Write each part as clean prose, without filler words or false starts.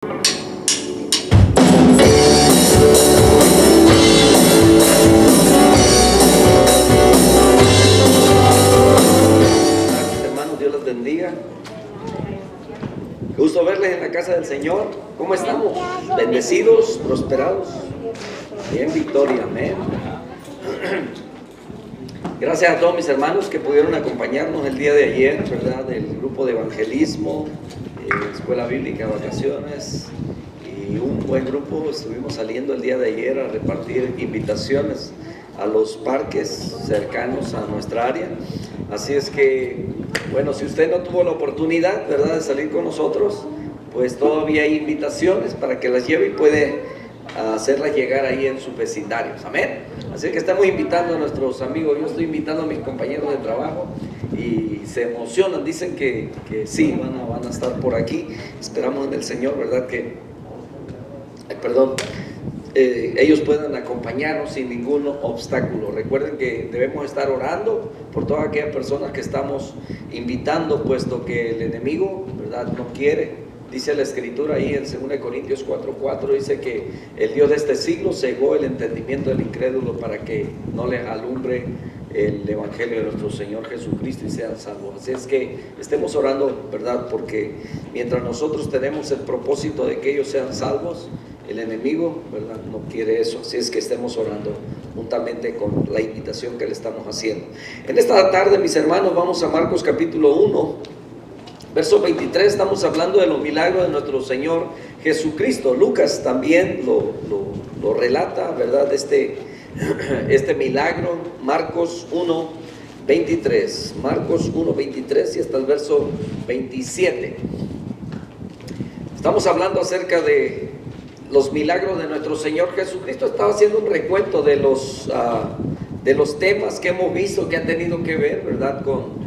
Hermanos, Dios los bendiga. Qué gusto verles en la casa del Señor. ¿Cómo estamos? Bendecidos, prosperados y en victoria. Amén. Gracias a todos mis hermanos que pudieron acompañarnos el día de ayer, ¿verdad? Del grupo de evangelismo, escuela bíblica, vacaciones y un buen grupo. Estuvimos saliendo el día de ayer a repartir invitaciones a los parques cercanos a nuestra área. Así es que, bueno, si usted no tuvo la oportunidad, ¿verdad?, de salir con nosotros, pues todavía hay invitaciones para que las lleve y puede hacerlas llegar ahí en sus vecindarios. Amén. Así que estamos invitando a nuestros amigos. Yo estoy invitando a mis compañeros de trabajo y se emocionan, dicen que sí, van a estar por aquí. Esperamos en el Señor, ¿verdad?, que ellos puedan acompañarnos sin ningún obstáculo. Recuerden que debemos estar orando por todas aquellas personas que estamos invitando, puesto que el enemigo, ¿verdad?, no quiere. Dice la escritura ahí en 2 Corintios 4:4, dice que el Dios de este siglo cegó el entendimiento del incrédulo para que no les alumbre el evangelio de nuestro Señor Jesucristo y sean salvos. Así es que estemos orando, ¿verdad?, porque mientras nosotros tenemos el propósito de que ellos sean salvos, el enemigo, ¿verdad?, no quiere eso. Así es que estemos orando juntamente con la invitación que le estamos haciendo. En esta tarde, mis hermanos, vamos a Marcos capítulo 1, verso 23. Estamos hablando de los milagros de nuestro Señor Jesucristo. Lucas también lo relata, ¿verdad?, este milagro. Marcos 1:23, Marcos 1:23 y hasta el verso 27. Estamos hablando acerca de los milagros de nuestro Señor Jesucristo. Estaba haciendo un recuento de los temas que hemos visto que han tenido que ver, ¿verdad?, con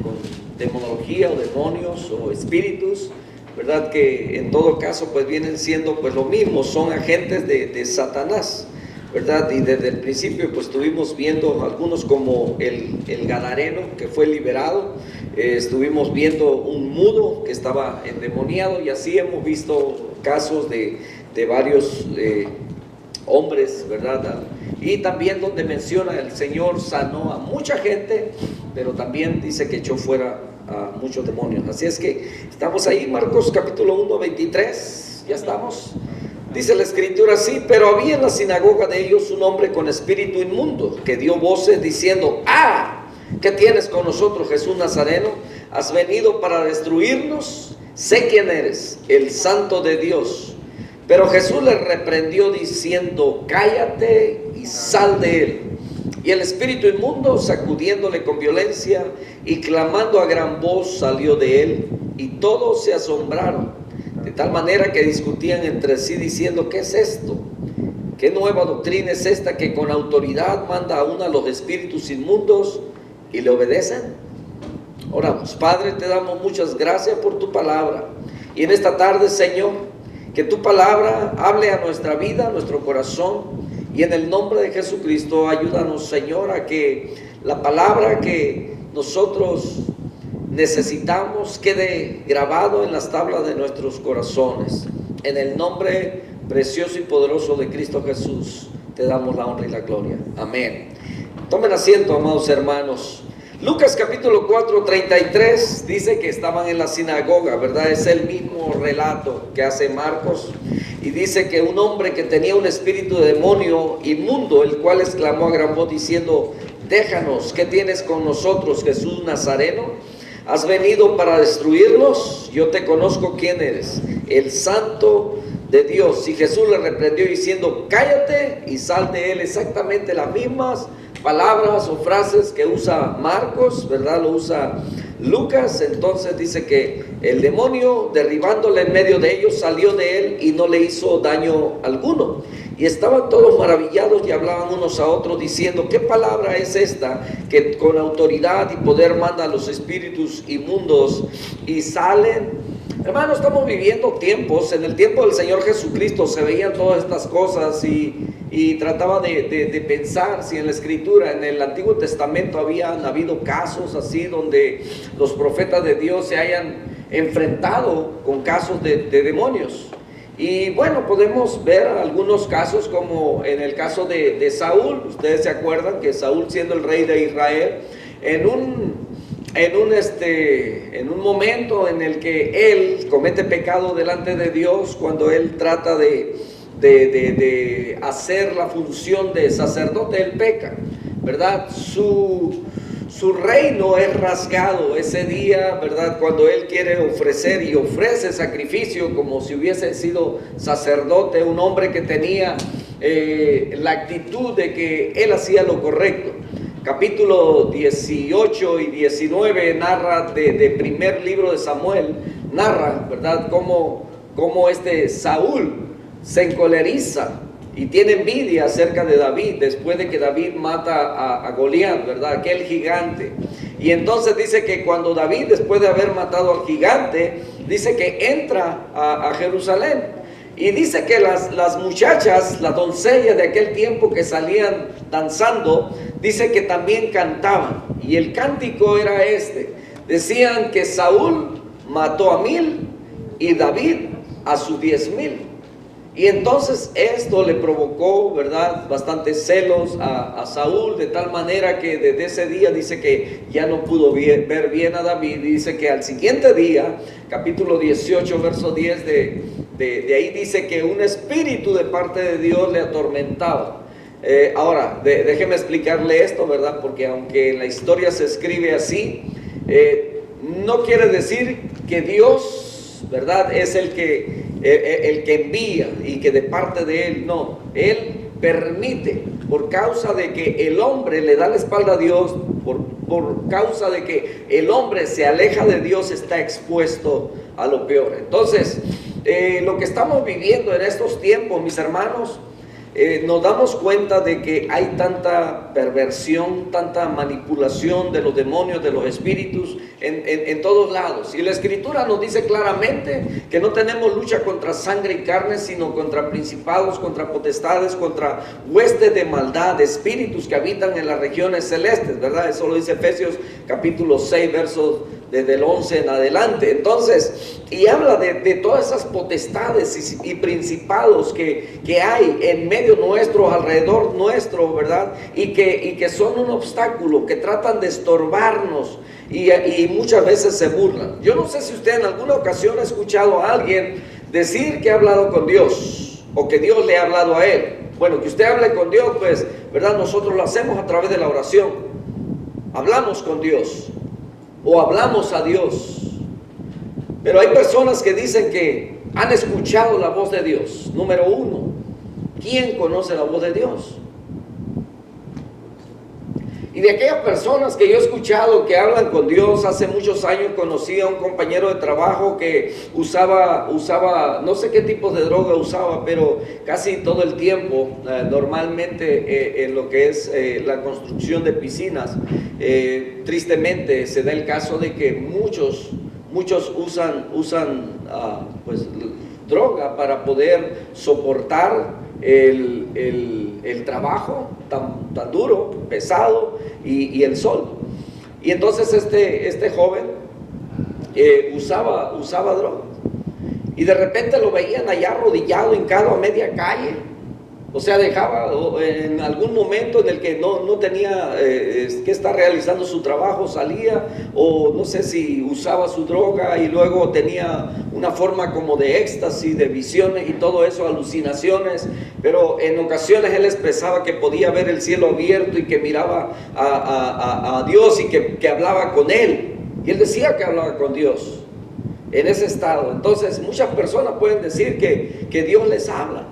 demonología o demonios o espíritus, ¿verdad?, que en todo caso pues vienen siendo pues lo mismo, son agentes de Satanás, ¿verdad? Y desde el principio pues estuvimos viendo algunos como el gadareno que fue liberado, estuvimos viendo un mudo que estaba endemoniado, y así hemos visto casos de varios hombres, ¿verdad? Y también donde menciona el Señor sanó a mucha gente, pero también dice que echó fuera a muchos demonios. Así es que estamos ahí, Marcos capítulo 1:23, ya estamos. Dice la escritura así: pero había en la sinagoga de ellos un hombre con espíritu inmundo, que dio voces diciendo: ¡ah! ¿Qué tienes con nosotros, Jesús Nazareno? ¿Has venido para destruirnos? Sé quién eres, el Santo de Dios. Pero Jesús le reprendió diciendo: cállate y sal de él. Y el espíritu inmundo, sacudiéndole con violencia y clamando a gran voz, salió de él, y todos se asombraron, de tal manera que discutían entre sí diciendo: ¿qué es esto? ¿Qué nueva doctrina es esta que con autoridad manda aún a los espíritus inmundos y le obedecen? Oramos. Padre, te damos muchas gracias por tu palabra, y en esta tarde, Señor, que tu palabra hable a nuestra vida, a nuestro corazón, y en el nombre de Jesucristo ayúdanos, Señor, a que la palabra que nosotros necesitamos quede grabado en las tablas de nuestros corazones. En el nombre precioso y poderoso de Cristo Jesús te damos la honra y la gloria. Amén. Tomen asiento, amados hermanos. Lucas capítulo 4:33 dice que estaban en la sinagoga, ¿verdad? Es el mismo relato que hace Marcos, y dice que un hombre que tenía un espíritu de demonio inmundo, el cual exclamó a gran voz diciendo: déjanos, ¿qué tienes con nosotros, Jesús Nazareno? ¿Has venido para destruirnos? Yo te conozco quién eres, el Santo de Dios. Y Jesús le reprendió diciendo: cállate y sal de él. Exactamente las mismas palabras o frases que usa Marcos, ¿verdad?, lo usa Lucas. Entonces dice que el demonio, derribándole en medio de ellos, salió de él y no le hizo daño alguno. Y estaban todos maravillados y hablaban unos a otros diciendo: ¿qué palabra es esta que con autoridad y poder manda a los espíritus inmundos y salen? Hermanos, estamos viviendo tiempos, en el tiempo del Señor Jesucristo se veían todas estas cosas, y trataba de pensar si en la Escritura, en el Antiguo Testamento, habían habido casos así donde los profetas de Dios se hayan enfrentado con casos de demonios. Y bueno, podemos ver algunos casos como en el caso de Saúl. Ustedes se acuerdan que Saúl, siendo el rey de Israel, en un momento en el que él comete pecado delante de Dios, cuando él trata de hacer la función de sacerdote, él peca, ¿verdad? Su reino es rasgado ese día, ¿verdad? Cuando él quiere ofrecer y ofrece sacrificio como si hubiese sido sacerdote, un hombre que tenía la actitud de que él hacía lo correcto. Capítulo 18 y 19 narra de primer libro de Samuel, narra, ¿verdad?, cómo Saúl se encoleriza y tiene envidia acerca de David, después de que David mata a Goliat, ¿verdad?, aquel gigante. Y entonces dice que cuando David, después de haber matado al gigante, dice que entra a Jerusalén. Y dice que las muchachas, las doncellas de aquel tiempo que salían danzando, dice que también cantaban. Y el cántico era este. Decían que Saúl mató a 1000 y David a sus 10,000. Y entonces esto le provocó, ¿verdad?, bastantes celos a Saúl, de tal manera que desde ese día dice que ya no pudo ver bien a David. Dice que al siguiente día, capítulo 18, verso 10 de ahí, dice que un espíritu de parte de Dios le atormentaba. Ahora, déjeme explicarle esto, ¿verdad?, porque aunque la historia se escribe así, no quiere decir que Dios, ¿verdad?, es el que envía y que de parte de Él, no. Él permite, por causa de que el hombre le da la espalda a Dios, por causa de que el hombre se aleja de Dios, está expuesto a lo peor. Entonces, lo que estamos viviendo en estos tiempos, mis hermanos, nos damos cuenta de que hay tanta perversión, tanta manipulación de los demonios, de los espíritus en todos lados. Y la Escritura nos dice claramente que no tenemos lucha contra sangre y carne, sino contra principados, contra potestades, contra huestes de maldad, espíritus que habitan en las regiones celestes, ¿verdad? Eso lo dice Efesios capítulo 6, versos desde el 11 en adelante. Entonces, y habla de todas esas potestades y principados que hay en medio nuestro, alrededor nuestro, ¿verdad? Y que son un obstáculo, que tratan de estorbarnos y muchas veces se burlan. Yo no sé si usted en alguna ocasión ha escuchado a alguien decir que ha hablado con Dios o que Dios le ha hablado a él. Bueno, que usted hable con Dios, pues, ¿verdad? Nosotros lo hacemos a través de la oración. Hablamos con Dios o hablamos a Dios. Pero hay personas que dicen que han escuchado la voz de Dios. Número uno, ¿quién conoce la voz de Dios? Y de aquellas personas que yo he escuchado que hablan con Dios, hace muchos años conocí a un compañero de trabajo que usaba, no sé qué tipo de droga usaba, pero casi todo el tiempo, normalmente en lo que es la construcción de piscinas, tristemente se da el caso de que muchos usan pues droga para poder soportar el trabajo tan duro, pesado y el sol. Y entonces este joven usaba droga, y de repente lo veían allá arrodillado, hincado a media calle. O sea, dejaba en algún momento en el que no tenía que estar realizando su trabajo, salía, o no sé si usaba su droga, y luego tenía una forma como de éxtasis, de visiones y todo eso, alucinaciones. Pero en ocasiones él expresaba que podía ver el cielo abierto y que miraba a Dios y que hablaba con él. Y él decía que hablaba con Dios en ese estado. Entonces muchas personas pueden decir que Dios les habla.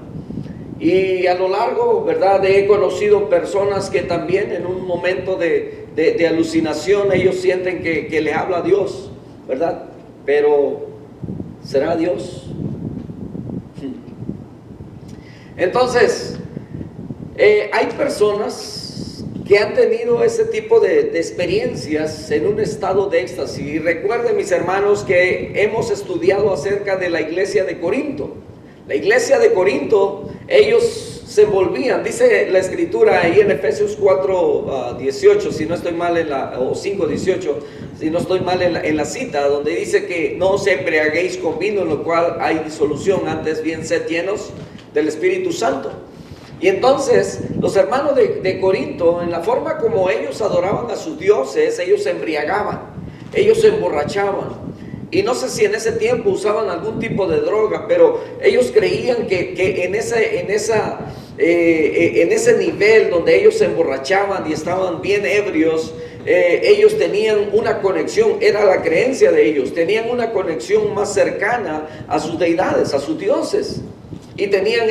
Y a lo largo, ¿verdad?, he conocido personas que también en un momento de alucinación ellos sienten que le habla a Dios, ¿verdad? Pero ¿será Dios? Entonces, hay personas que han tenido ese tipo de experiencias en un estado de éxtasis. Y recuerden, mis hermanos, que hemos estudiado acerca de la iglesia de Corinto. La iglesia de Corinto, ellos se envolvían. Dice la escritura ahí en Efesios 4, 18, si no estoy mal o 5, 18, si no estoy mal en la cita, donde dice que no os embriaguéis con vino, en lo cual hay disolución, antes bien sed llenos del Espíritu Santo. Y entonces los hermanos de Corinto, en la forma como ellos adoraban a sus dioses, ellos se embriagaban, ellos se emborrachaban. Y no sé si en ese tiempo usaban algún tipo de droga, pero ellos creían que en ese nivel donde ellos se emborrachaban y estaban bien ebrios, ellos tenían una conexión, era la creencia de ellos, tenían una conexión más cercana a sus deidades, a sus dioses. Y tenían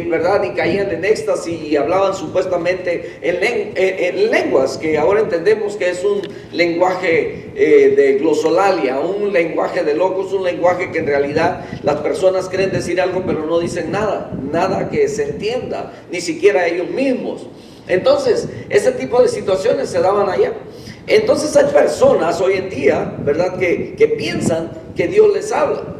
¿verdad? Y caían en éxtasis y hablaban supuestamente en lenguas, que ahora entendemos que es un lenguaje de glosolalia, un lenguaje de locos, un lenguaje que en realidad las personas creen decir algo, pero no dicen nada que se entienda, ni siquiera ellos mismos. Entonces, ese tipo de situaciones se daban allá. Entonces hay personas hoy en día, ¿verdad?, que piensan que Dios les habla.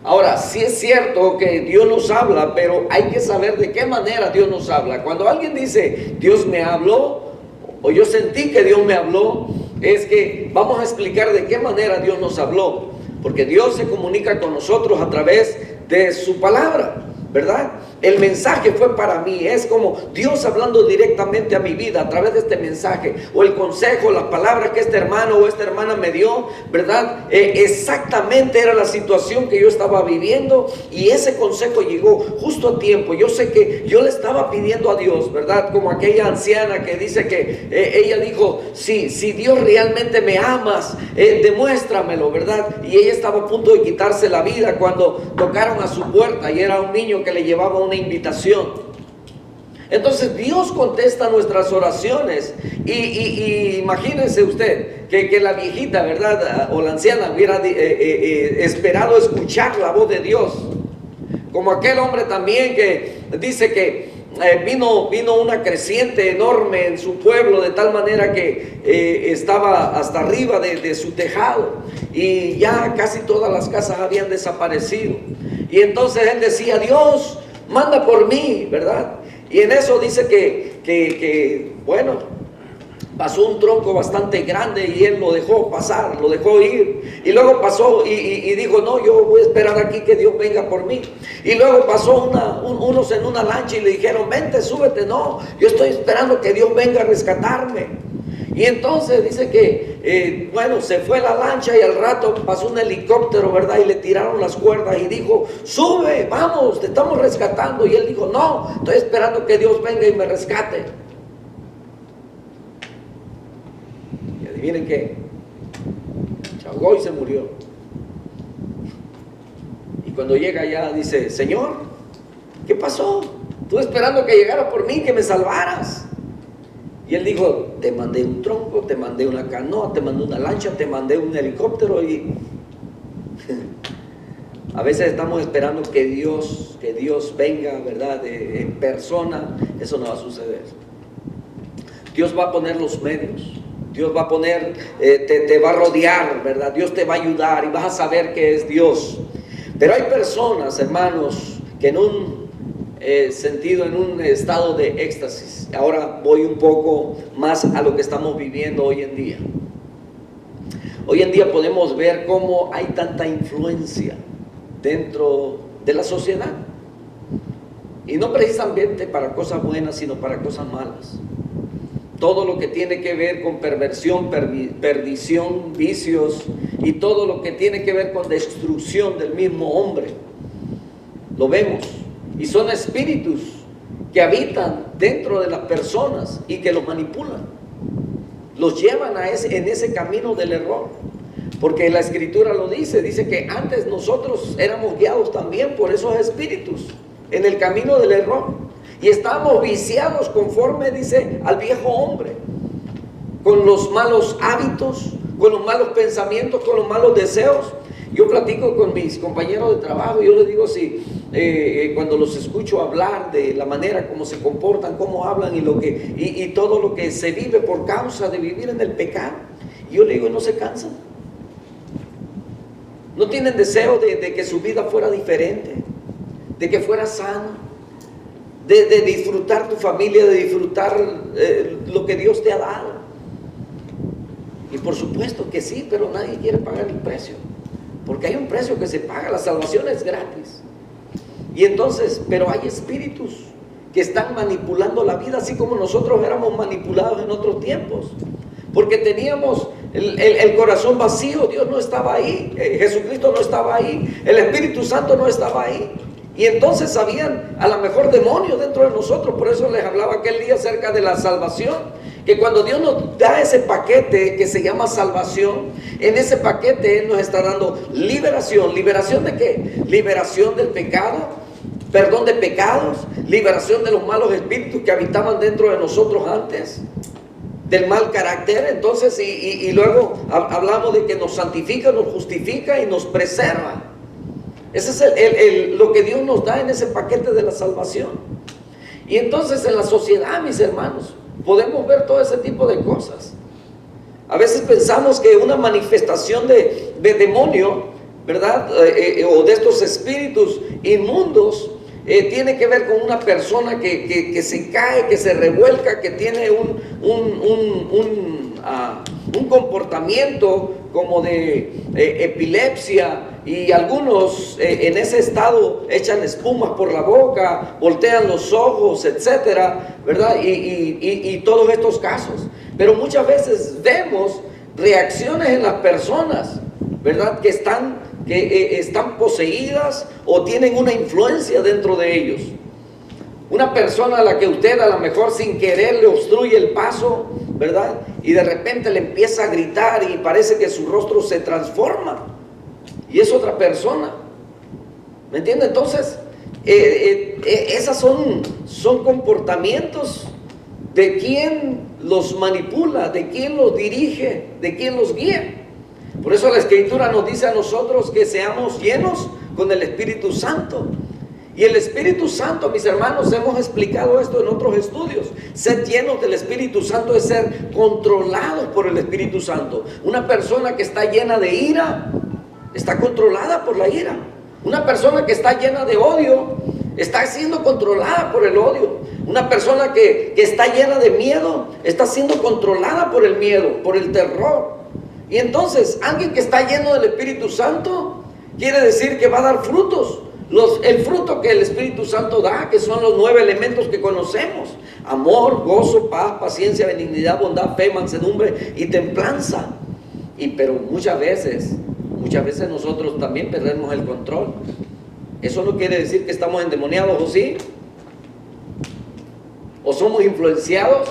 Ahora, sí es cierto que Dios nos habla, pero hay que saber de qué manera Dios nos habla. Cuando alguien dice, Dios me habló, o yo sentí que Dios me habló, es que vamos a explicar de qué manera Dios nos habló. Porque Dios se comunica con nosotros a través de su palabra, ¿verdad? El mensaje fue para mí, es como Dios hablando directamente a mi vida a través de este mensaje, o el consejo, las palabras que este hermano o esta hermana me dio, ¿verdad? Exactamente era la situación que yo estaba viviendo, y ese consejo llegó justo a tiempo. Yo sé que yo le estaba pidiendo a Dios, ¿verdad? Como aquella anciana que dice que ella dijo, si Dios realmente me amas, demuéstramelo, ¿verdad? Y ella estaba a punto de quitarse la vida cuando tocaron a su puerta, y era un niño que le llevaba una invitación. Entonces Dios contesta nuestras oraciones, y imagínense usted que la viejita, ¿verdad?, o la anciana hubiera esperado escuchar la voz de Dios, como aquel hombre también que dice que vino una creciente enorme en su pueblo, de tal manera que estaba hasta arriba de su tejado, y ya casi todas las casas habían desaparecido. Y entonces él decía, Dios, manda por mí, ¿verdad? Y en eso dice que bueno, pasó un tronco bastante grande y él lo dejó pasar, lo dejó ir. Y luego pasó y dijo, no, yo voy a esperar aquí que Dios venga por mí. Y luego pasó unos en una lancha y le dijeron, vente, súbete. No, yo estoy esperando que Dios venga a rescatarme. Y entonces dice que, bueno, se fue la lancha y al rato pasó un helicóptero, ¿verdad? Y le tiraron las cuerdas y dijo, sube, vamos, te estamos rescatando. Y él dijo, no, estoy esperando que Dios venga y me rescate. Y adivinen qué, se ahogó y se murió. Y cuando llega allá dice, Señor, ¿qué pasó? Estuve esperando que llegara por mí, que me salvaras. Y él dijo, te mandé un tronco, te mandé una canoa, te mandé una lancha, te mandé un helicóptero. Y a veces estamos esperando que Dios venga, ¿verdad?, en persona. Eso no va a suceder. Dios va a poner los medios, Dios va a poner, te va a rodear, ¿verdad? Dios te va a ayudar y vas a saber que es Dios. Pero hay personas, hermanos, que en un sentido, en un estado de éxtasis. Ahora voy un poco más a lo que estamos viviendo hoy en día. Hoy en día podemos ver cómo hay tanta influencia dentro de la sociedad, y no precisamente para cosas buenas, sino para cosas malas. Todo lo que tiene que ver con perversión, perdición, vicios, y todo lo que tiene que ver con destrucción del mismo hombre, lo vemos. Y son espíritus que habitan dentro de las personas y que los manipulan, los llevan en ese camino del error. Porque la escritura lo dice que antes nosotros éramos guiados también por esos espíritus en el camino del error, y estábamos viciados conforme, dice, al viejo hombre, con los malos hábitos, con los malos pensamientos, con los malos deseos. Yo platico con mis compañeros de trabajo y yo les digo, cuando los escucho hablar de la manera como se comportan, cómo hablan y todo lo que se vive por causa de vivir en el pecado, y yo les digo, no se cansan, no tienen deseo de que su vida fuera diferente, de que fuera sana, de disfrutar tu familia, de disfrutar lo que Dios te ha dado. Y por supuesto que sí, pero nadie quiere pagar el precio, porque hay un precio que se paga. La salvación es gratis. Y entonces, pero hay espíritus que están manipulando la vida, así como nosotros éramos manipulados en otros tiempos, porque teníamos el corazón vacío. Dios no estaba ahí, Jesucristo no estaba ahí, el Espíritu Santo no estaba ahí. Y entonces habían a lo mejor demonios dentro de nosotros. Por eso les hablaba aquel día acerca de la salvación, que cuando Dios nos da ese paquete que se llama salvación, en ese paquete Él nos está dando liberación. ¿Liberación de qué? Liberación del pecado, perdón de pecados, liberación de los malos espíritus que habitaban dentro de nosotros antes, del mal carácter. Entonces, y luego hablamos de que nos santifica, nos justifica y nos preserva. Ese es lo que Dios nos da en ese paquete de la salvación. Y entonces en la sociedad, mis hermanos, podemos ver todo ese tipo de cosas. A veces pensamos que una manifestación de demonio, ¿verdad? O de estos espíritus inmundos, tiene que ver con una persona que se cae, que se revuelca, que tiene un comportamiento como de epilepsia, y algunos en ese estado echan espumas por la boca, voltean los ojos, etcétera, ¿verdad? Y todos estos casos. Pero muchas veces vemos reacciones en las personas, ¿verdad? Que están poseídas o tienen una influencia dentro de ellos. Una persona a la que usted a lo mejor sin querer le obstruye el paso, ¿verdad? Y de repente le empieza a gritar y parece que su rostro se transforma y es otra persona. ¿Me entiende? Entonces, esas son comportamientos de quien los manipula, de quien los dirige, de quien los guía. Por eso la Escritura nos dice a nosotros que seamos llenos con el Espíritu Santo. Y el Espíritu Santo, mis hermanos, hemos explicado esto en otros estudios. Ser llenos del Espíritu Santo es ser controlados por el Espíritu Santo. Una persona que está llena de ira está controlada por la ira. Una persona que está llena de odio está siendo controlada por el odio. Una persona que está llena de miedo está siendo controlada por el miedo, por el terror. Y entonces, alguien que está lleno del Espíritu Santo quiere decir que va a dar frutos. El fruto que el Espíritu Santo da, que son los 9 elementos que conocemos: amor, gozo, paz, paciencia, benignidad, bondad, fe, mansedumbre y templanza. Pero muchas veces nosotros también perdemos el control. Eso no quiere decir que estamos endemoniados, ¿o sí? ¿O somos influenciados?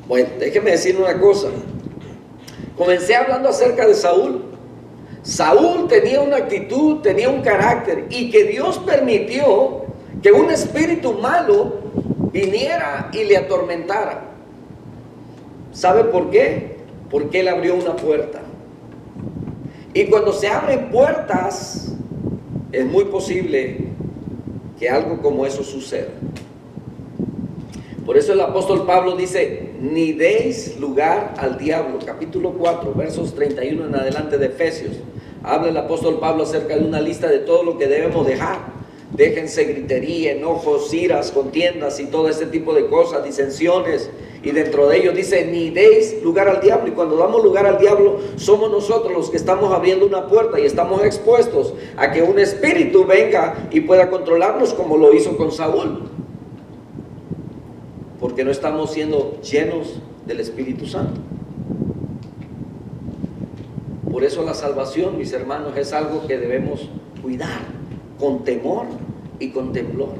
Bueno, déjeme decir una cosa. Comencé hablando acerca de Saúl. Saúl tenía una actitud, tenía un carácter, y que Dios permitió que un espíritu malo viniera y le atormentara. ¿Sabe por qué? Porque él abrió una puerta. Y cuando se abren puertas, es muy posible que algo como eso suceda. Por eso el apóstol Pablo dice: ni deis lugar al diablo. Capítulo 4, versos 31 en adelante de Efesios. Habla el apóstol Pablo acerca de una lista de todo lo que debemos dejar. Déjense gritería, enojos, iras, contiendas y todo ese tipo de cosas, disensiones. Y dentro de ellos dice: ni deis lugar al diablo. Y cuando damos lugar al diablo, somos nosotros los que estamos abriendo una puerta y estamos expuestos a que un espíritu venga y pueda controlarnos, como lo hizo con Saúl. Porque no estamos siendo llenos del Espíritu Santo. Por eso la salvación, mis hermanos, es algo que debemos cuidar con temor y con temblor.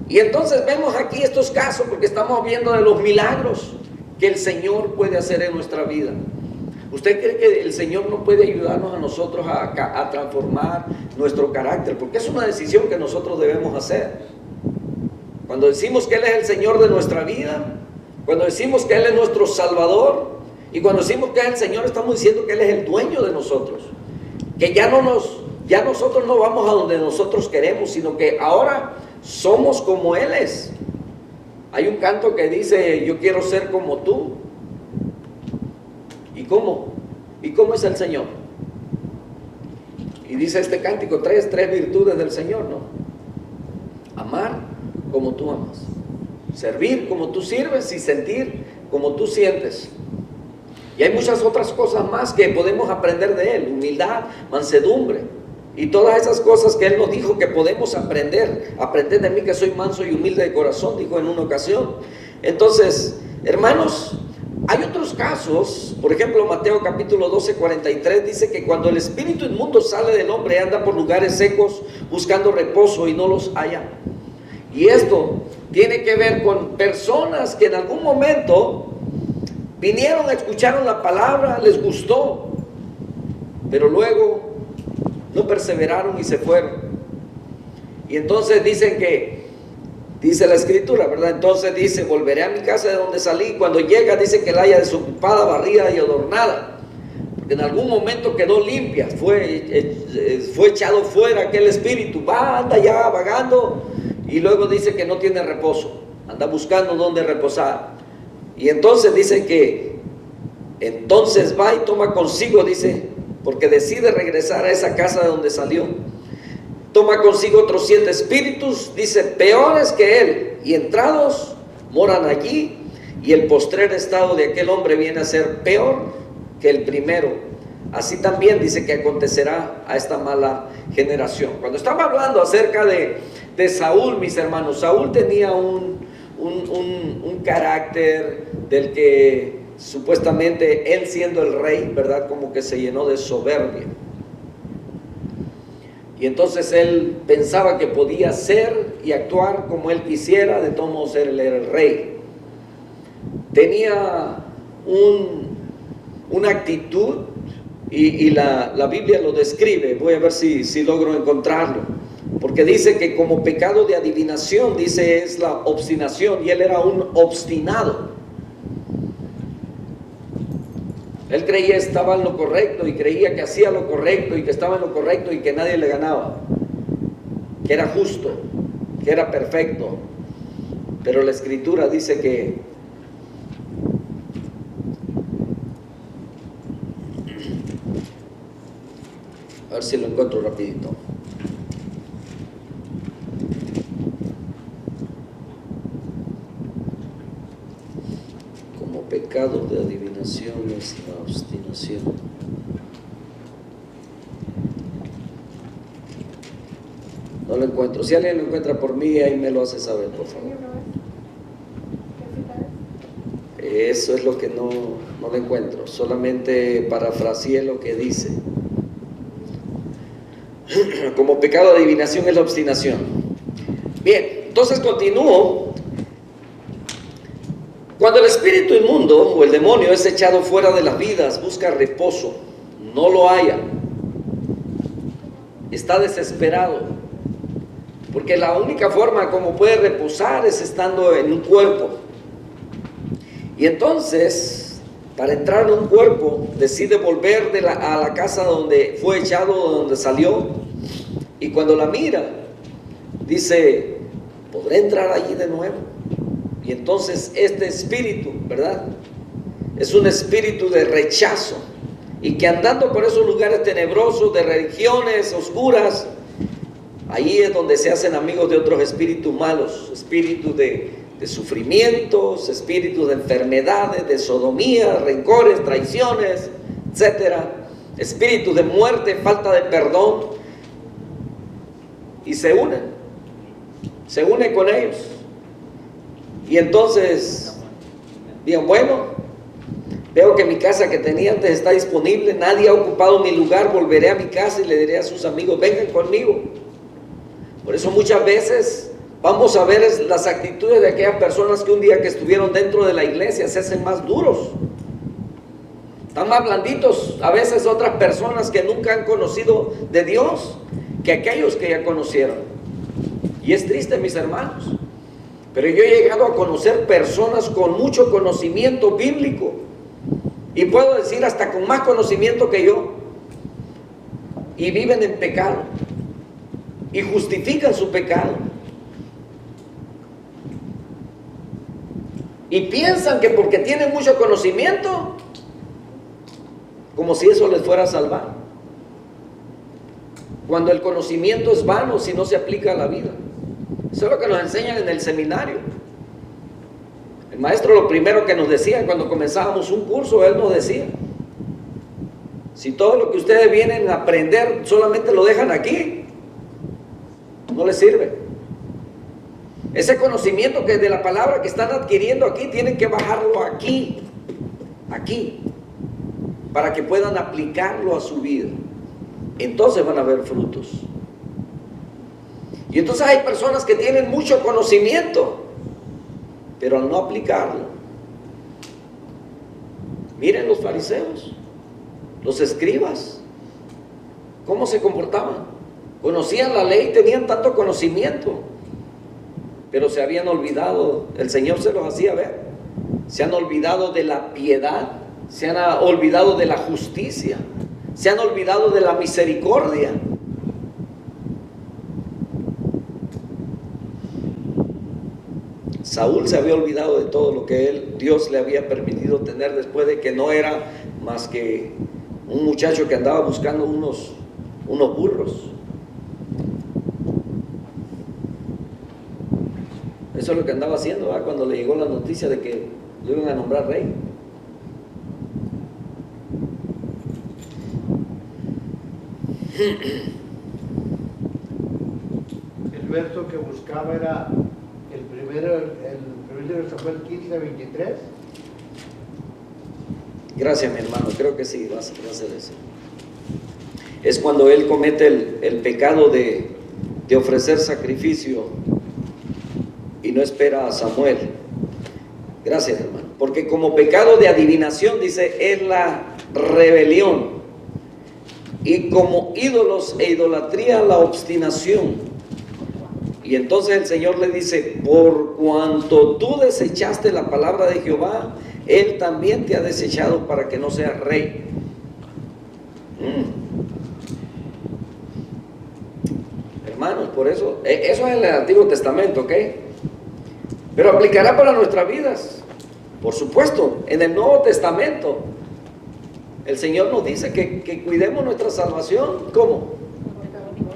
Y entonces vemos aquí estos casos, porque estamos viendo de los milagros que el Señor puede hacer en nuestra vida. ¿Usted cree que el Señor no puede ayudarnos a nosotros a transformar nuestro carácter? Porque es una decisión que nosotros debemos hacer. Cuando decimos que Él es el Señor de nuestra vida, cuando decimos que Él es nuestro Salvador, y cuando decimos que es el Señor, estamos diciendo que Él es el dueño de nosotros. Que ya nosotros no vamos a donde nosotros queremos, sino que ahora somos como Él es. Hay un canto que dice: yo quiero ser como tú. ¿Y cómo? ¿Y cómo es el Señor? Y dice este cántico, tres virtudes del Señor, ¿no? Amar como tú amas, servir como tú sirves y sentir como tú sientes. Y hay muchas otras cosas más que podemos aprender de Él: humildad, mansedumbre y todas esas cosas que Él nos dijo que podemos aprender. Aprended de mí que soy manso y humilde de corazón, dijo en una ocasión. Entonces, hermanos, hay otros casos. Por ejemplo, Mateo capítulo 12, 43 dice que cuando el espíritu inmundo sale del hombre, anda por lugares secos buscando reposo y no los halla. Y esto tiene que ver con personas que en algún momento vinieron, escucharon la palabra, les gustó, pero luego no perseveraron y se fueron. Y entonces dicen que, dice la escritura, ¿verdad? Entonces dice: volveré a mi casa de donde salí. Cuando llega, dice que la haya desocupada, barrida y adornada, porque en algún momento quedó limpia, fue echado fuera aquel espíritu. Anda ya vagando, y luego dice que no tiene reposo, anda buscando dónde reposar. Y entonces dice que entonces va y toma consigo, dice, porque decide regresar a esa casa de donde salió, toma consigo otros 7 espíritus, dice, peores que él, y entrados moran allí, y el postrer estado de aquel hombre viene a ser peor que el primero. Así también dice que acontecerá a esta mala generación. Cuando estaba hablando acerca de Saúl, mis hermanos, Saúl tenía un carácter del que supuestamente él, siendo el rey, ¿verdad?, como que se llenó de soberbia. Y entonces él pensaba que podía ser y actuar como él quisiera. De todos modos, él era el rey. Tenía una actitud, y la Biblia lo describe. Voy a ver si logro encontrarlo, porque dice que como pecado de adivinación, dice, es la obstinación, y él era un obstinado. Él creía que estaba en lo correcto, y creía que hacía lo correcto, y que estaba en lo correcto, y que nadie le ganaba, que era justo, que era perfecto. Pero la escritura dice que a ver si lo encuentro rapidito. Como pecado de adivinación es la obstinación. No lo encuentro. Si alguien lo encuentra por mí, ahí me lo hace saber, por favor. Eso es lo que no lo encuentro. Solamente parafraseé lo que dice. Como pecado de adivinación es la obstinación. Bien, entonces continúo. Cuando el espíritu inmundo o el demonio es echado fuera de las vidas, busca reposo, no lo halla, está desesperado, porque la única forma como puede reposar es estando en un cuerpo. Y entonces, para entrar en un cuerpo, decide volver a la casa donde fue echado, donde salió, y cuando la mira, dice, ¿podré entrar allí de nuevo? Y entonces este espíritu, ¿verdad?, es un espíritu de rechazo, y que andando por esos lugares tenebrosos de religiones oscuras, ahí es donde se hacen amigos de otros espíritus malos, espíritus de sufrimientos, espíritus de enfermedades, de sodomía, rencores, traiciones, etcétera, espíritus de muerte, falta de perdón, y se une con ellos. Y entonces digan, bueno, veo que mi casa que tenía antes está disponible, nadie ha ocupado mi lugar, volveré a mi casa y le diré a sus amigos, vengan conmigo. Por eso muchas veces vamos a ver las actitudes de aquellas personas que un día que estuvieron dentro de la iglesia se hacen más duros, están más blanditos. A veces otras personas que nunca han conocido de Dios que aquellos que ya conocieron. Y es triste, mis hermanos, pero yo he llegado a conocer personas con mucho conocimiento bíblico, y puedo decir hasta con más conocimiento que yo, y viven en pecado y justifican su pecado, y piensan que porque tienen mucho conocimiento, como si eso les fuera a salvar, cuando el conocimiento es vano si no se aplica a la vida. Eso es lo que nos enseñan en el seminario. El maestro lo primero que nos decía cuando comenzábamos un curso, él nos decía: si todo lo que ustedes vienen a aprender solamente lo dejan aquí, no les sirve. Ese conocimiento que de la palabra que están adquiriendo aquí, tienen que bajarlo aquí, para que puedan aplicarlo a su vida. Entonces van a ver frutos. Y entonces hay personas que tienen mucho conocimiento, pero al no aplicarlo, miren los fariseos, los escribas, cómo se comportaban. Conocían la ley, tenían tanto conocimiento, pero se habían olvidado, el Señor se los hacía ver, se han olvidado de la piedad, se han olvidado de la justicia, se han olvidado de la misericordia. Saúl se había olvidado de todo lo que Dios le había permitido tener, después de que no era más que un muchacho que andaba buscando unos burros. Eso es lo que andaba haciendo, ¿verdad? Cuando le llegó la noticia de que lo iban a nombrar rey. El verso que buscaba era el primero de Samuel 15:23. Gracias, mi hermano, creo que sí, va a ser eso. Es cuando él comete el pecado de ofrecer sacrificio y no espera a Samuel. Gracias, hermano. Porque como pecado de adivinación, dice, es la rebelión. Y como ídolos e idolatría, la obstinación. Y entonces el Señor le dice: por cuanto tú desechaste la palabra de Jehová, Él también te ha desechado para que no seas rey. Hermanos, por eso es en el Antiguo Testamento, ¿ok? Pero aplicará para nuestras vidas. Por supuesto, en el Nuevo Testamento el Señor nos dice que cuidemos nuestra salvación. ¿Cómo?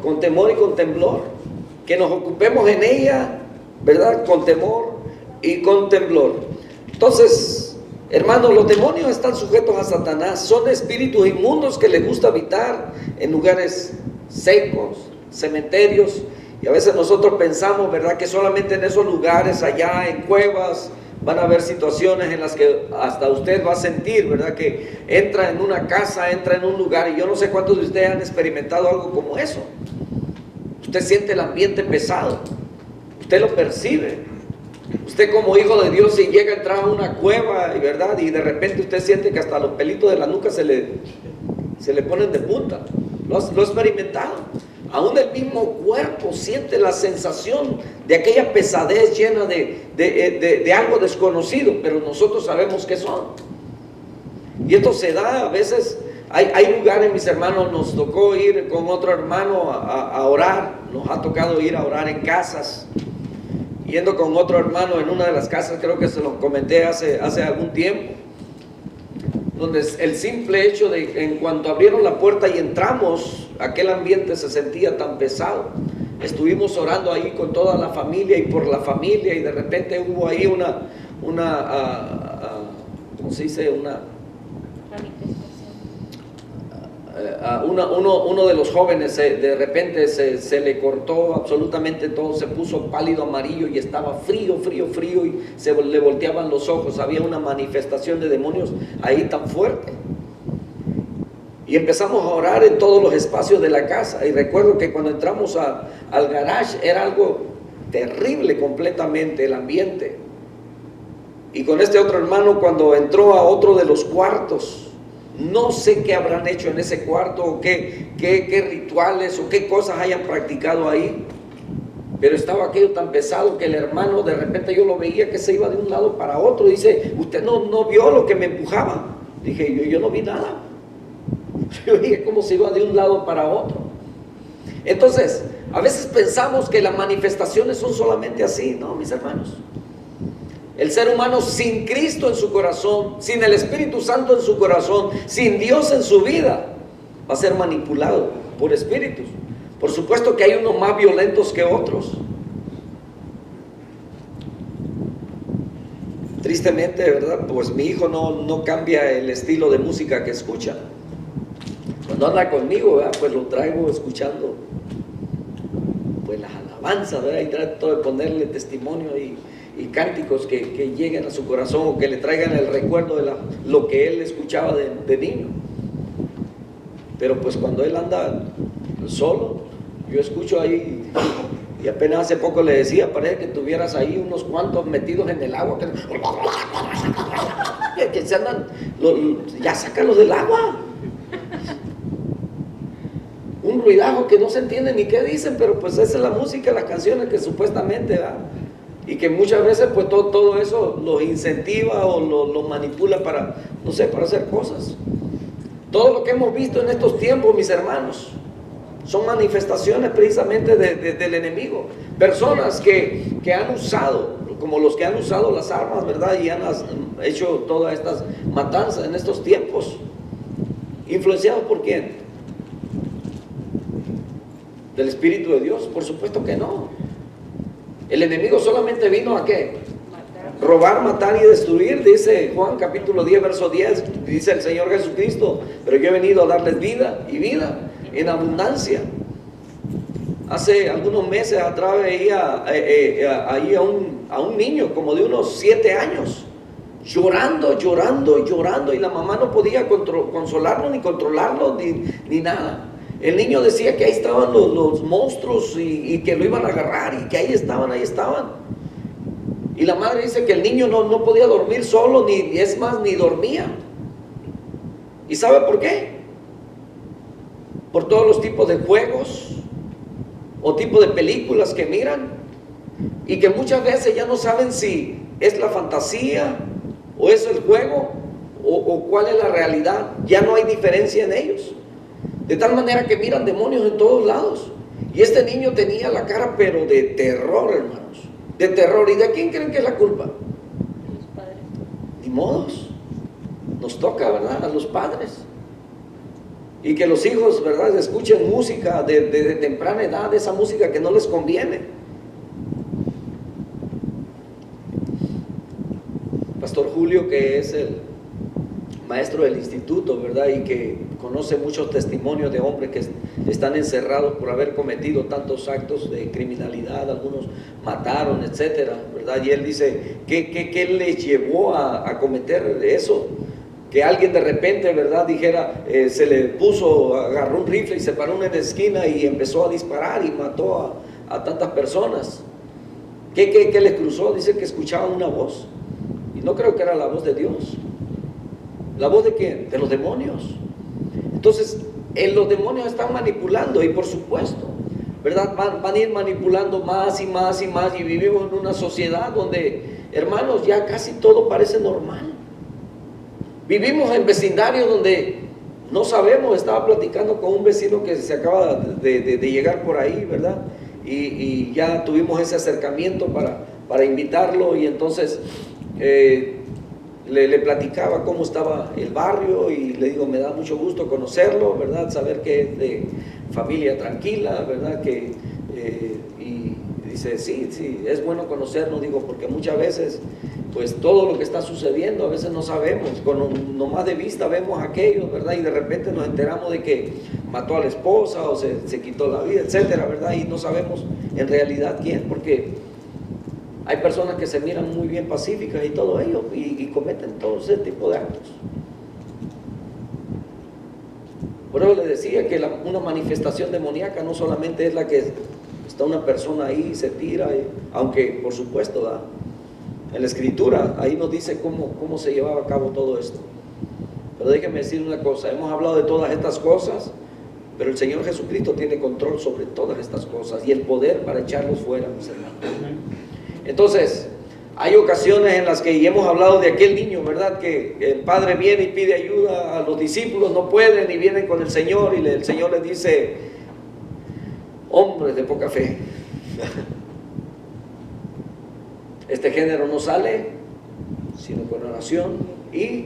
Con temor y con temblor. Que nos ocupemos en ella, ¿verdad? Con temor y con temblor. Entonces, hermanos, los demonios están sujetos a Satanás. Son espíritus inmundos que les gusta habitar en lugares secos, cementerios. Y a veces nosotros pensamos, ¿verdad?, que solamente en esos lugares, allá en cuevas, van a haber situaciones en las que hasta usted va a sentir, ¿verdad?, que entra en una casa, entra en un lugar, y yo no sé cuántos de ustedes han experimentado algo como eso. Usted siente el ambiente pesado, usted lo percibe. Usted como hijo de Dios, si llega a entrar a una cueva, ¿verdad?, y de repente usted siente que hasta los pelitos de la nuca se le ponen de punta. Lo ha experimentado. Aún el mismo cuerpo siente la sensación de aquella pesadez llena de algo desconocido, pero nosotros sabemos qué son. Y esto se da a veces. Hay lugares, mis hermanos, nos tocó ir con otro hermano a orar. Nos ha tocado ir a orar en casas. Yendo con otro hermano en una de las casas, creo que se lo comenté hace algún tiempo, donde el simple hecho de, en cuanto abrieron la puerta y entramos, aquel ambiente se sentía tan pesado. Estuvimos orando ahí con toda la familia y por la familia, y de repente hubo ahí ¿cómo se dice? Uno de los jóvenes de repente se le cortó absolutamente todo, se puso pálido amarillo y estaba frío y le volteaban los ojos. Había una manifestación de demonios ahí tan fuerte. Y empezamos a orar en todos los espacios de la casa. Y recuerdo que cuando entramos al garage era algo terrible completamente el ambiente. Y con este otro hermano, cuando entró a otro de los cuartos, no sé qué habrán hecho en ese cuarto, o qué rituales o qué cosas hayan practicado ahí, pero estaba aquello tan pesado que el hermano, de repente yo lo veía que se iba de un lado para otro. Dice: ¿usted no vio lo que me empujaba? Dije: yo no vi nada. Yo dije cómo se iba de un lado para otro. Entonces, a veces pensamos que las manifestaciones son solamente así. No, mis hermanos. El ser humano sin Cristo en su corazón, sin el Espíritu Santo en su corazón, sin Dios en su vida, va a ser manipulado por espíritus. Por supuesto que hay unos más violentos que otros. tristemente, ¿verdad? Pues mi hijo no cambia el estilo de música que escucha. Cuando anda conmigo, ¿verdad? Pues lo traigo escuchando pues las alabanzas, ¿verdad? Y trato de ponerle testimonio y cánticos que lleguen a su corazón o que le traigan el recuerdo de lo que él escuchaba de niño. Pero pues cuando él anda solo, yo escucho ahí, y apenas hace poco le decía, parece que tuvieras ahí unos cuantos metidos en el agua, que se andan, ya sácalos del agua. Un ruidajo que no se entiende ni qué dicen, pero pues esa es la música, las canciones que supuestamente, ¿verdad? Y que muchas veces pues todo eso lo incentiva o lo manipula para, no sé, para hacer cosas. Todo lo que hemos visto en estos tiempos, mis hermanos, son manifestaciones precisamente del enemigo. Personas que han usado, como los que han usado las armas, ¿verdad? Y han hecho todas estas matanzas en estos tiempos. ¿Influenciados por quién? ¿Del Espíritu de Dios? Por supuesto que no. El enemigo solamente vino ¿a qué? Robar, matar y destruir, dice Juan capítulo 10, verso 10, dice el Señor Jesucristo, pero yo he venido a darles vida y vida en abundancia. Hace algunos meses atrás veía ahí a un niño como de unos 7 años, llorando, y la mamá no podía consolarlo, ni controlarlo, ni nada. El niño decía que ahí estaban los monstruos y que lo iban a agarrar y que ahí estaban. Y la madre dice que el niño no podía dormir solo, ni dormía. ¿Y sabe por qué? Por todos los tipos de juegos o tipos de películas que miran y que muchas veces ya no saben si es la fantasía o es el juego o cuál es la realidad. Ya no hay diferencia en ellos. De tal manera que miran demonios en todos lados. Y este niño tenía la cara pero de terror, hermanos. De terror. ¿Y de quién creen que es la culpa? De los padres. Ni modos. Nos toca, ¿verdad? A los padres. Y que los hijos, ¿verdad? Escuchen música de temprana edad, esa música que no les conviene. Pastor Julio, que es el maestro del instituto, ¿verdad? Y que conoce muchos testimonios de hombres que están encerrados por haber cometido tantos actos de criminalidad, algunos mataron, etcétera, ¿verdad? Y él dice, ¿qué les llevó a cometer eso? Que alguien de repente, ¿verdad? Dijera, se le puso, agarró un rifle y se paró en una esquina y empezó a disparar y mató a tantas personas. ¿Qué les cruzó? Dice que escuchaban una voz. Y no creo que era la voz de Dios. ¿La voz de quién? De los demonios. Entonces, los demonios están manipulando y por supuesto, ¿verdad? Van a ir manipulando más y más y más y vivimos en una sociedad donde, hermanos, ya casi todo parece normal. Vivimos en vecindarios donde no sabemos, estaba platicando con un vecino que se acaba de llegar por ahí, ¿verdad? Y ya tuvimos ese acercamiento para invitarlo y entonces le platicaba cómo estaba el barrio y le digo, me da mucho gusto conocerlo, ¿verdad? Saber que es de familia tranquila, ¿verdad? Y dice, sí, es bueno conocernos, digo, porque muchas veces, pues todo lo que está sucediendo, a veces no sabemos, nomás de vista vemos aquello, ¿verdad? Y de repente nos enteramos de que mató a la esposa o se quitó la vida, etcétera, ¿verdad? Y no sabemos en realidad quién, porque hay personas que se miran muy bien pacíficas y todo ello, y cometen todo ese tipo de actos. Por eso les decía que una manifestación demoníaca no solamente es la que está una persona ahí y se tira, aunque por supuesto, ¿verdad? En la Escritura, ahí nos dice cómo se llevaba a cabo todo esto. Pero déjenme decir una cosa, hemos hablado de todas estas cosas, pero el Señor Jesucristo tiene control sobre todas estas cosas y el poder para echarlos fuera, mis hermanos. Entonces, hay ocasiones en las que, y hemos hablado de aquel niño, ¿verdad? Que el padre viene y pide ayuda a los discípulos, no pueden y vienen con el Señor y el Señor les dice, hombres de poca fe, este género no sale sino con oración y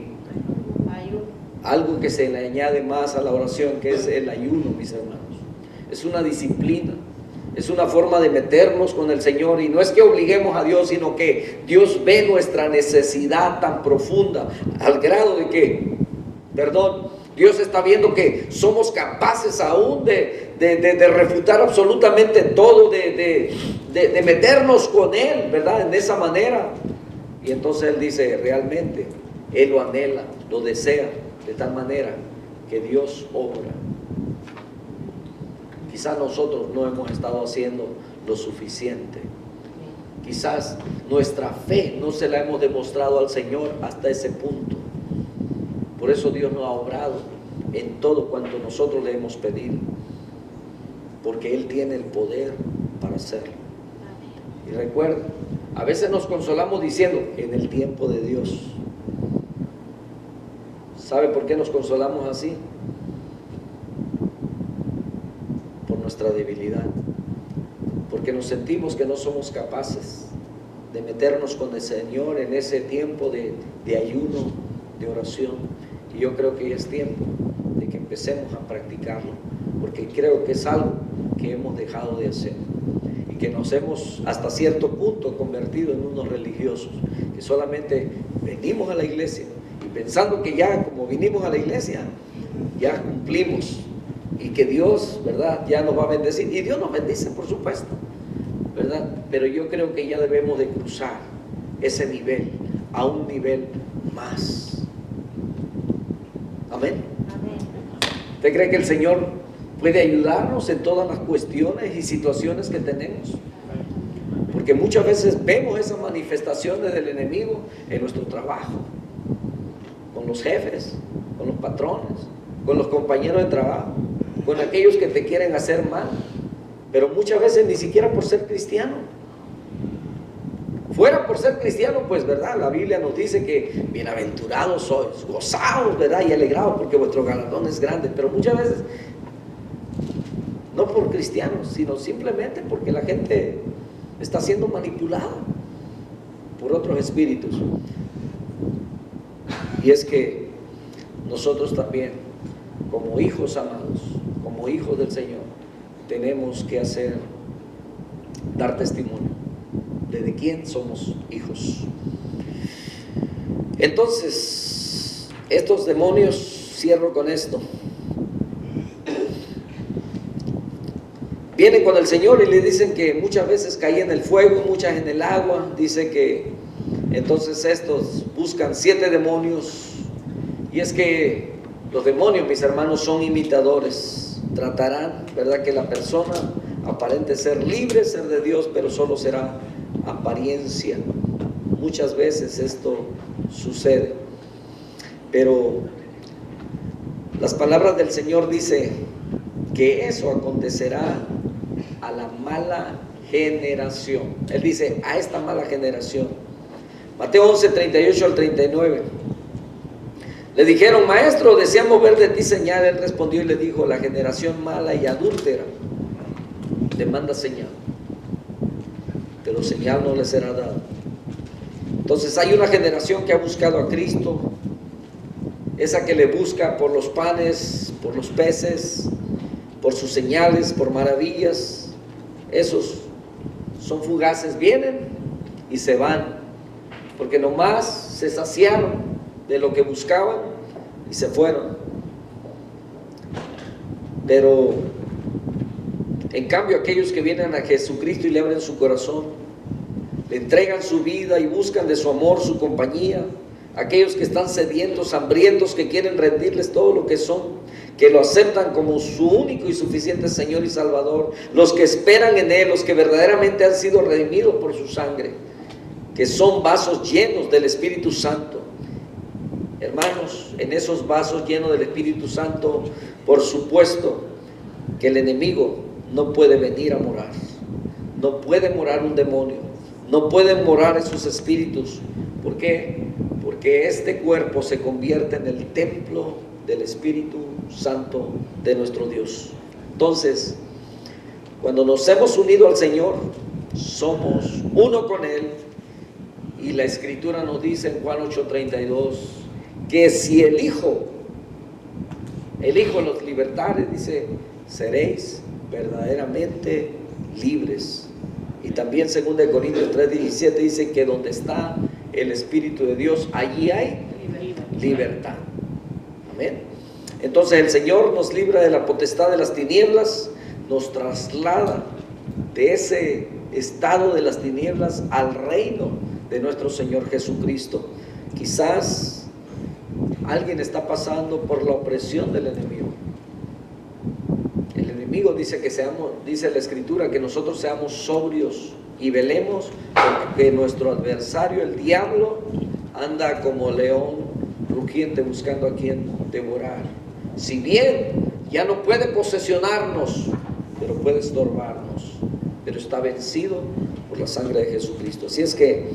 algo que se le añade más a la oración, que es el ayuno, mis hermanos. Es una disciplina. Es una forma de meternos con el Señor, y no es que obliguemos a Dios, sino que Dios ve nuestra necesidad tan profunda al grado de que, Dios está viendo que somos capaces aún de refutar absolutamente todo, de meternos con Él, ¿verdad? En esa manera. Y entonces Él dice, realmente, Él lo anhela, lo desea, de tal manera que Dios obra. Quizás nosotros no hemos estado haciendo lo suficiente. Quizás nuestra fe no se la hemos demostrado al Señor hasta ese punto. Por eso Dios no ha obrado en todo cuanto nosotros le hemos pedido, porque Él tiene el poder para hacerlo. Y recuerda, a veces nos consolamos diciendo, en el tiempo de Dios. ¿Sabe por qué nos consolamos así? Por nuestra debilidad, porque nos sentimos que no somos capaces de meternos con el Señor en ese tiempo de ayuno, de oración. Y yo creo que ya es tiempo de que empecemos a practicarlo, porque creo que es algo que hemos dejado de hacer y que nos hemos hasta cierto punto convertido en unos religiosos que solamente venimos a la iglesia y pensando que ya como vinimos a la iglesia ya cumplimos y que Dios, ¿verdad?, ya nos va a bendecir. Y Dios nos bendice, por supuesto, ¿verdad? Pero yo creo que ya debemos de cruzar ese nivel a un nivel más. Amén. ¿Usted cree que el Señor puede ayudarnos en todas las cuestiones y situaciones que tenemos? Porque muchas veces vemos esas manifestaciones del enemigo en nuestro trabajo, con los jefes, con los patrones, con los compañeros de trabajo, con aquellos que te quieren hacer mal, pero muchas veces ni siquiera por ser cristiano. Fuera por ser cristiano, pues, ¿verdad? La Biblia nos dice que bienaventurados sois, gozaos, ¿verdad? Y alegrados porque vuestro galardón es grande. Pero muchas veces, no por cristianos, sino simplemente porque la gente está siendo manipulada por otros espíritus. Y es que nosotros también, como hijos amados, como hijos del Señor, tenemos que dar testimonio de quién somos hijos. Entonces, estos demonios, cierro con esto, vienen con el Señor y le dicen que muchas veces caían en el fuego, muchas en el agua. Dice que entonces estos buscan 7 demonios, y es que los demonios, mis hermanos, son imitadores. Tratarán, ¿verdad?, que la persona aparente ser libre, ser de Dios, pero solo será apariencia. Muchas veces esto sucede, pero las palabras del Señor dice que eso acontecerá a la mala generación. Él dice, a esta mala generación. Mateo 11, 38 al 39. Le dijeron, maestro, deseamos ver de ti señal. Él respondió y le dijo, la generación mala y adúltera demanda señal, pero señal no le será dada. Entonces hay una generación que ha buscado a Cristo, esa que le busca por los panes, por los peces, por sus señales, por maravillas. Esos son fugaces, vienen y se van, porque nomás se saciaron de lo que buscaban y se fueron. Pero en cambio, aquellos que vienen a Jesucristo y le abren su corazón, le entregan su vida y buscan de su amor, su compañía, aquellos que están sedientos, hambrientos, que quieren rendirles todo lo que son, que lo aceptan como su único y suficiente Señor y Salvador, los que esperan en Él, los que verdaderamente han sido redimidos por su sangre, que son vasos llenos del Espíritu Santo. Hermanos, en esos vasos llenos del Espíritu Santo, por supuesto que el enemigo no puede venir a morar. No puede morar un demonio, no pueden morar esos espíritus. ¿Por qué? Porque este cuerpo se convierte en el templo del Espíritu Santo de nuestro Dios. Entonces, cuando nos hemos unido al Señor, somos uno con Él. Y la Escritura nos dice en Juan 8:32 que si el Hijo los libertare, dice, seréis verdaderamente libres. Y también 2 Corintios 3:17 dice que donde está el Espíritu de Dios, allí hay libertad. Amén. Entonces el Señor nos libra de la potestad de las tinieblas, nos traslada de ese estado de las tinieblas al reino de nuestro Señor Jesucristo. Quizás alguien está pasando por la opresión del enemigo. El enemigo dice que seamos, dice la Escritura, que nosotros seamos sobrios y velemos, porque nuestro adversario, el diablo, anda como león rugiente buscando a quien devorar. Si bien ya no puede posesionarnos, pero puede estorbarnos, pero está vencido por la sangre de Jesucristo. Así es que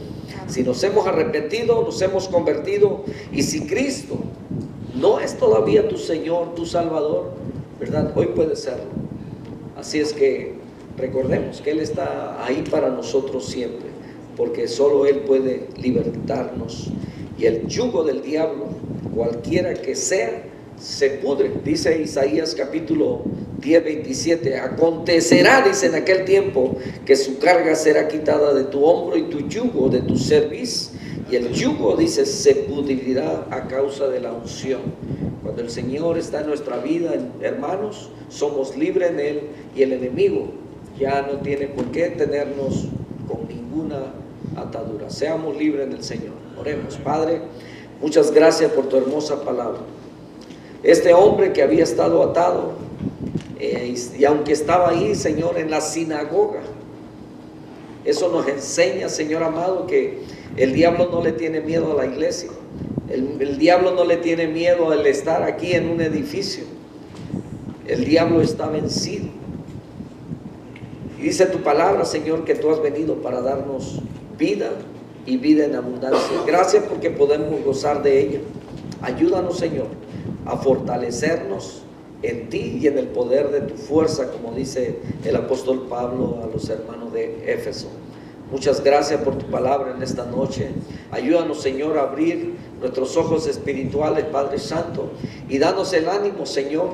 si nos hemos arrepentido, nos hemos convertido, y si Cristo no es todavía tu Señor, tu Salvador, ¿verdad? Hoy puede serlo. Así es que recordemos que Él está ahí para nosotros siempre, porque solo Él puede libertarnos. Y el yugo del diablo, cualquiera que sea, se pudre. Dice Isaías capítulo 10:27, acontecerá, dice, en aquel tiempo, que su carga será quitada de tu hombro y tu yugo de tu cerviz, y el yugo, dice, se pudrirá a causa de la unción. Cuando el Señor está en nuestra vida, hermanos, somos libres en Él, y el enemigo ya no tiene por qué tenernos con ninguna atadura. Seamos libres en el Señor. Oremos. Padre, muchas gracias por tu hermosa palabra. Este hombre que había estado atado, y aunque estaba ahí, Señor, en la sinagoga, eso nos enseña, Señor amado, que el diablo no le tiene miedo a la iglesia. El diablo no le tiene miedo al estar aquí en un edificio. El diablo está vencido. Y dice tu palabra, Señor, que tú has venido para darnos vida y vida en abundancia. Gracias porque podemos gozar de ella. Ayúdanos, Señor, a fortalecernos en ti y en el poder de tu fuerza, como dice el apóstol Pablo a los hermanos de Éfeso. Muchas gracias por tu palabra en esta noche. Ayúdanos, Señor, a abrir nuestros ojos espirituales, Padre Santo, y danos el ánimo, Señor,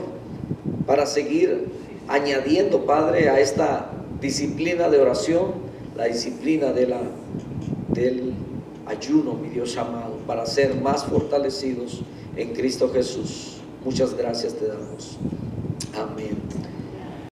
para seguir añadiendo, Padre, a esta disciplina de oración, la disciplina del ayuno, mi Dios amado, para ser más fortalecidos en Cristo Jesús. Muchas gracias te damos. Amén.